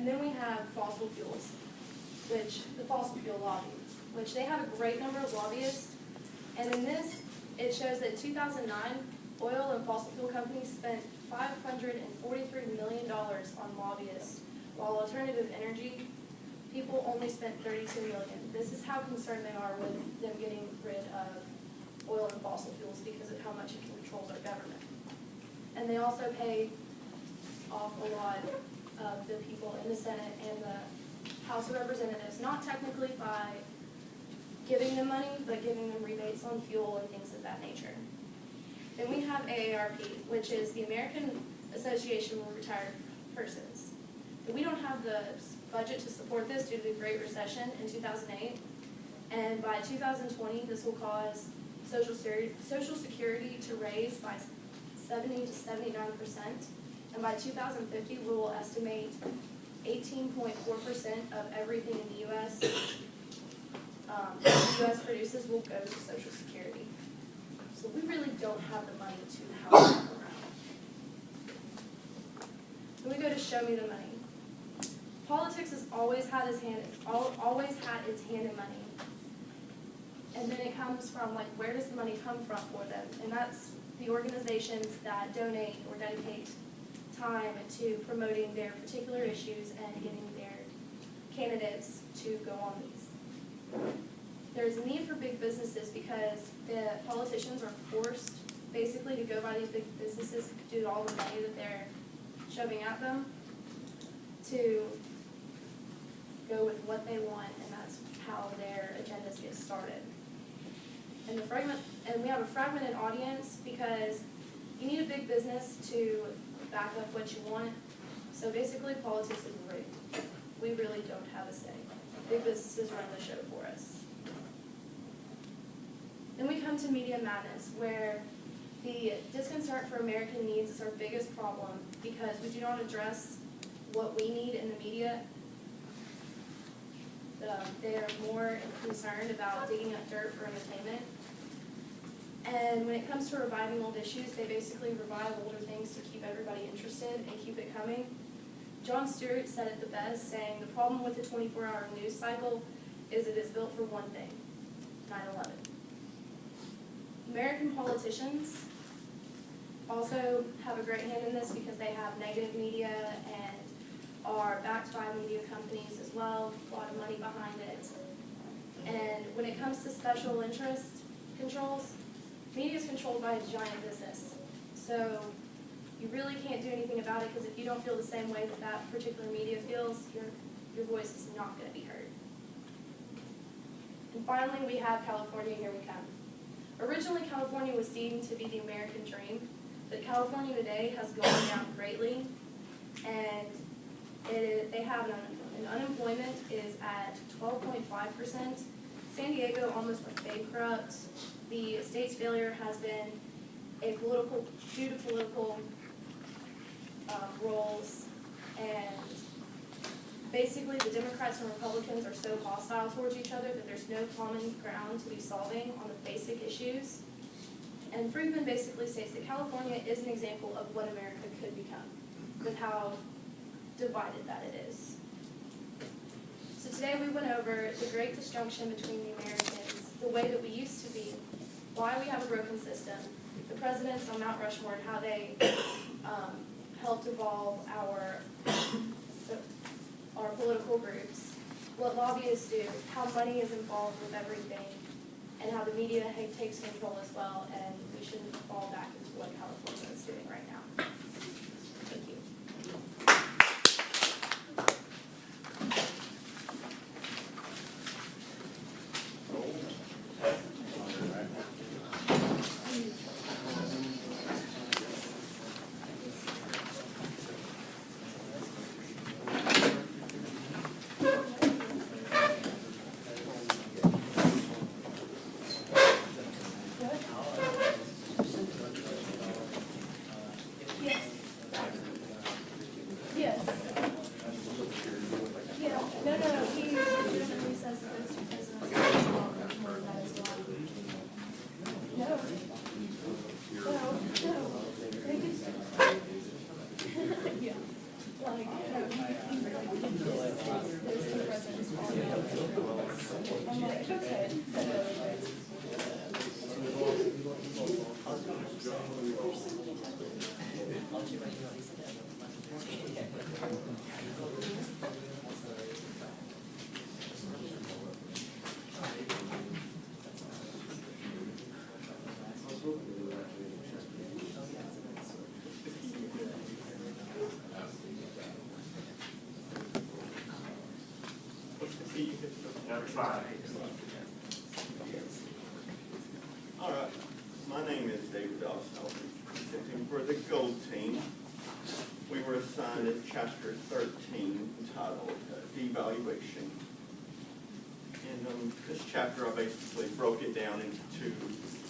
And then we have fossil fuels, which the fossil fuel lobby, which they have a great number of lobbyists. And in this, it shows that in 2009, oil and fossil fuel companies spent $543 million on lobbyists, while alternative energy people only spent $32 million. This is how concerned they are with them getting rid of oil and fossil fuels because of how much it controls our government. And they also pay off a lot of the people in the Senate and the House of Representatives, not technically by giving them money, but giving them rebates on fuel and things of that nature. Then we have AARP, which is the American Association of Retired Persons. We don't have the budget to support this due to the Great Recession in 2008, and by 2020, this will cause Social Security to raise by 70 to 79%, and by 2050, we will estimate 18.4% of everything in the U.S. The U.S. produces will go to Social Security. So we really don't have the money to help them around. Then we go to show me the money. Politics has always had its hand in money. And then it comes from, like, where does the money come from for them? And that's the organizations that donate or dedicate time to promoting their particular issues and getting their candidates to go on these. There's a need for big businesses because the politicians are forced basically to go by these big businesses due to all the money that they're shoving at them to go with what they want, and that's how their agendas get started. And we have a fragmented audience because you need a big business to back up what you want. So basically, politics is rigged. We really don't have a say. Big businesses run the show for us. Then we come to media madness, where the disconcert for American needs is our biggest problem because we do not address what we need in the media. They are more concerned about digging up dirt for entertainment. And when it comes to reviving old issues, they basically revive older things to keep everybody interested and keep it coming. Jon Stewart said it the best, saying, "The problem with the 24-hour news cycle is it is built for one thing, 9/11. American politicians also have a great hand in this because they have negative media and are backed by media companies as well, a lot of money behind it. And when it comes to special interest controls, media is controlled by a giant business. So you really can't do anything about it because if you don't feel the same way that that particular media feels, your voice is not going to be heard. And finally, we have California, here we come. Originally, California was seen to be the American dream, but California today has gone down greatly, and they have an unemployment is at 12.5%. San Diego almost went bankrupt. The state's failure has been due to political roles, and basically the Democrats and Republicans are so hostile towards each other that there's no common ground to be solving on the basic issues. And Friedman basically states that California is an example of what America could become, with how divided that it is. So today we went over the great disjunction between the Americans, the way that we used to be, why we have a broken system, the presidents on Mount Rushmore, how they helped evolve our political groups, what lobbyists do, how money is involved with everything, and how the media takes control as well, and we shouldn't fall back into what California is doing right now. Thank you. Yes. I'm like, okay. All right, my name is David Osnold, presenting for the gold team. We were assigned at chapter 13 entitled Devaluation. And this chapter I basically broke it down into two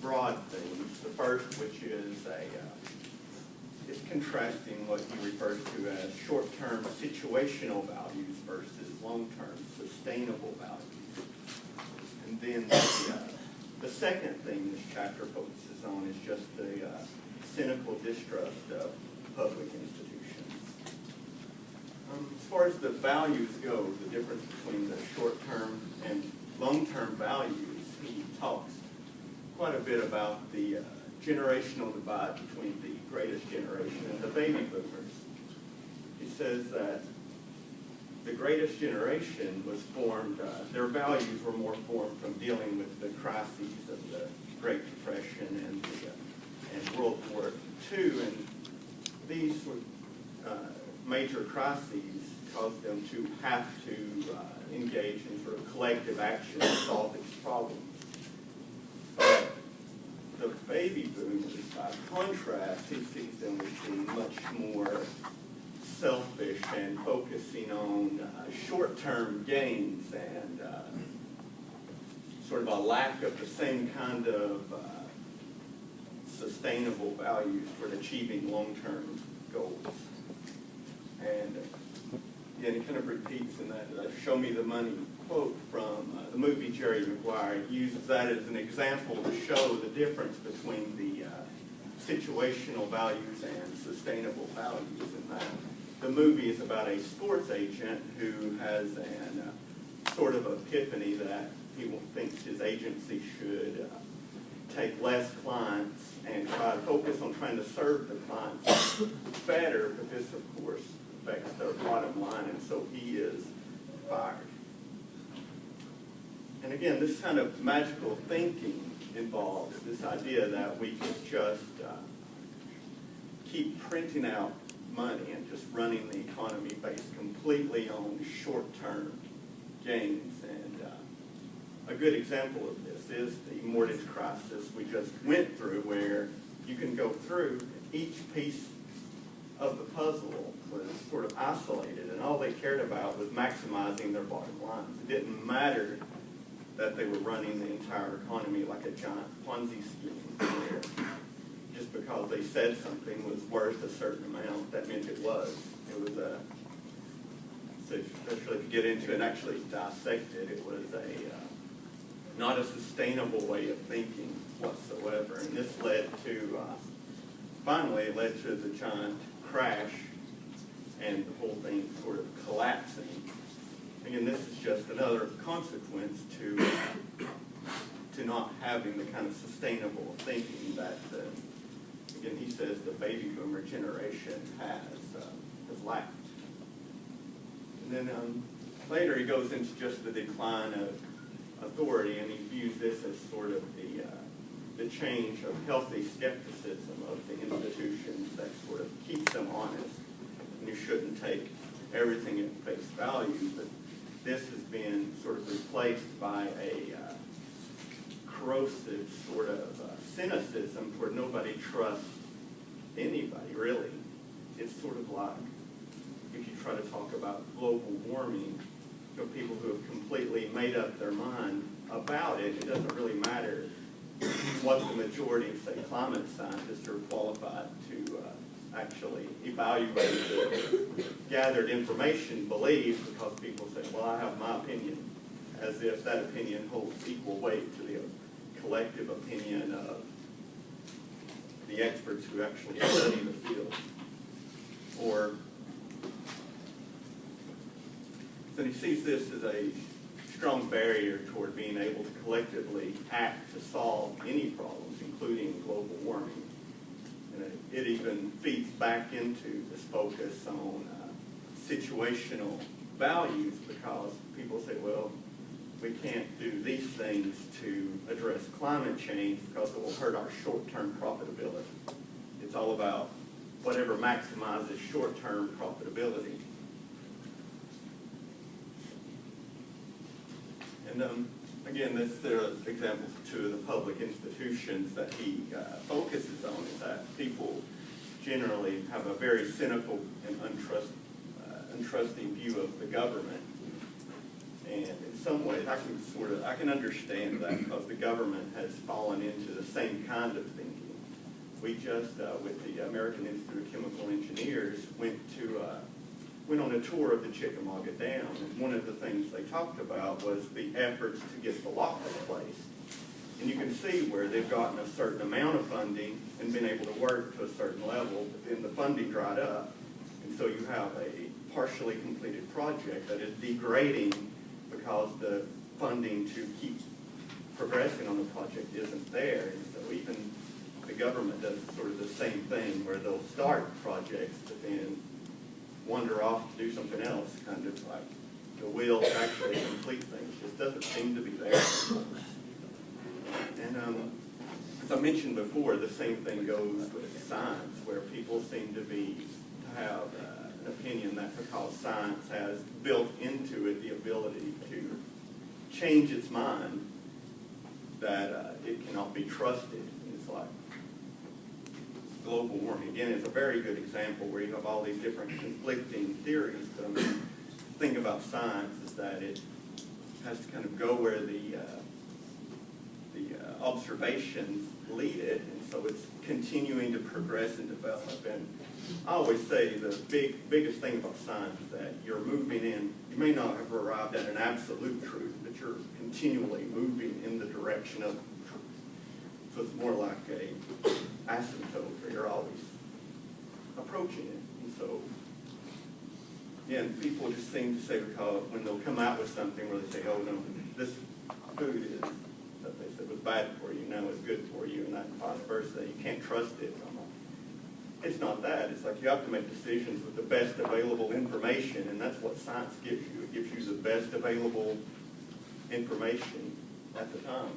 broad themes. The first, which is it's contrasting what he refers to as short-term situational values versus long-term sustainable values. And then the second thing this chapter focuses on is just the cynical distrust of public institutions. As far as the values go, the difference between the short-term and long-term values, he talks quite a bit about the generational divide between the greatest generation and the baby boomers. He says that the greatest generation was formed, their values were more formed from dealing with the crises of the Great Depression and World War II, and these major crises caused them to have to engage in sort of collective action to solve these problems. But the baby boomers, by contrast, he sees them as being much more selfish and focusing on short-term gains and sort of a lack of the same kind of sustainable values toward achieving long-term goals. And again, it kind of repeats in that show me the money quote from the movie Jerry Maguire. He uses that as an example to show the difference between the situational values and sustainable values. And that the movie is about a sports agent who has an sort of epiphany that he thinks his agency should take less clients and try to focus on trying to serve the clients better, but this, of course, affects their bottom line, and so he is fired. And again, this kind of magical thinking involves this idea that we could just keep printing out money and just running the economy based completely on short-term gains. And a good example of this is the mortgage crisis we just went through, where you can go through each piece of the puzzle was sort of isolated, and all they cared about was maximizing their bottom lines. It didn't matter that they were running the entire economy like a giant Ponzi scheme, where just because they said something was worth a certain amount, that meant it was. It was so especially if you get into it and actually dissect it, it was not a sustainable way of thinking whatsoever. And this led to, finally, it led to the giant crash and the whole thing sort of collapsing. Again, this is just another consequence to not having the kind of sustainable thinking that, again, he says the baby boomer generation has lacked. And then later he goes into just the decline of authority, and he views this as sort of the change of healthy skepticism of the institutions that sort of keeps them honest. And you shouldn't take everything at face value, but this has been sort of replaced by a corrosive sort of cynicism where nobody trusts anybody, really. It's sort of like if you try to talk about global warming, you know, people who have completely made up their mind about it, it doesn't really matter what the majority of, say, climate scientists are qualified to actually evaluate the gathered information, believe, because people say, well, I have my opinion, as if that opinion holds equal weight to the collective opinion of the experts who actually study the field. Or, so he sees this as a strong barrier toward being able to collectively act to solve any problems, including global warming. And it even feeds back into this focus on situational values, because people say, well, we can't do these things to address climate change because it will hurt our short-term profitability. It's all about whatever maximizes short-term profitability. And again, there are examples of two of the public institutions that he focuses on, is that people generally have a very cynical and untrusting view of the government. And in some ways, I can understand that, because the government has fallen into the same kind of thinking. We just, with the American Institute of Chemical Engineers, went on a tour of the Chickamauga Dam, and one of the things they talked about was the efforts to get the lock replaced. And you can see where they've gotten a certain amount of funding and been able to work to a certain level, but then the funding dried up. And so you have a partially completed project that is degrading because the funding to keep progressing on the project isn't there. And so even the government does sort of the same thing, where they'll start projects but then wander off to do something else, kind of like the will to actually complete things just doesn't seem to be there. And as I mentioned before, the same thing goes with science, where people seem to have an opinion that because science has built into it the ability to change its mind, that it cannot be trusted. It's like global warming, again, is a very good example where you have all these different conflicting theories. But I mean, the thing about science is that it has to kind of go where the observations lead it, and so it's continuing to progress and develop. And I always say the biggest thing about science is that you're moving in, you may not have arrived at an absolute truth, but you're continually moving in the direction of truth. So it's more like a asymptote, where you're always approaching it. And so, again, people just seem to say, because when they'll come out with something where they say, oh no, this food is, that they said was bad for you, now is good for you, and that vice versa, you can't trust it. It's not that. It's like you have to make decisions with the best available information, and that's what science gives you. It gives you the best available information at the time.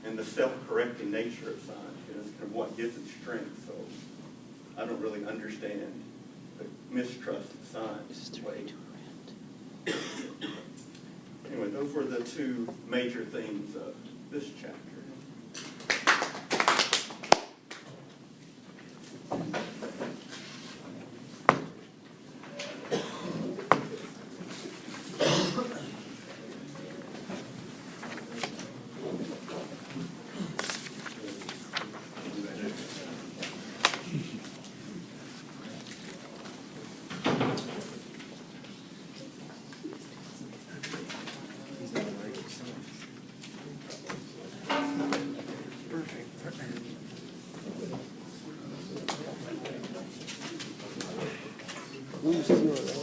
And the self-correcting nature of science is kind of what gives it strength. So I don't really understand the mistrust of science. Anyway, those were the two major themes of this chapter. Perfect.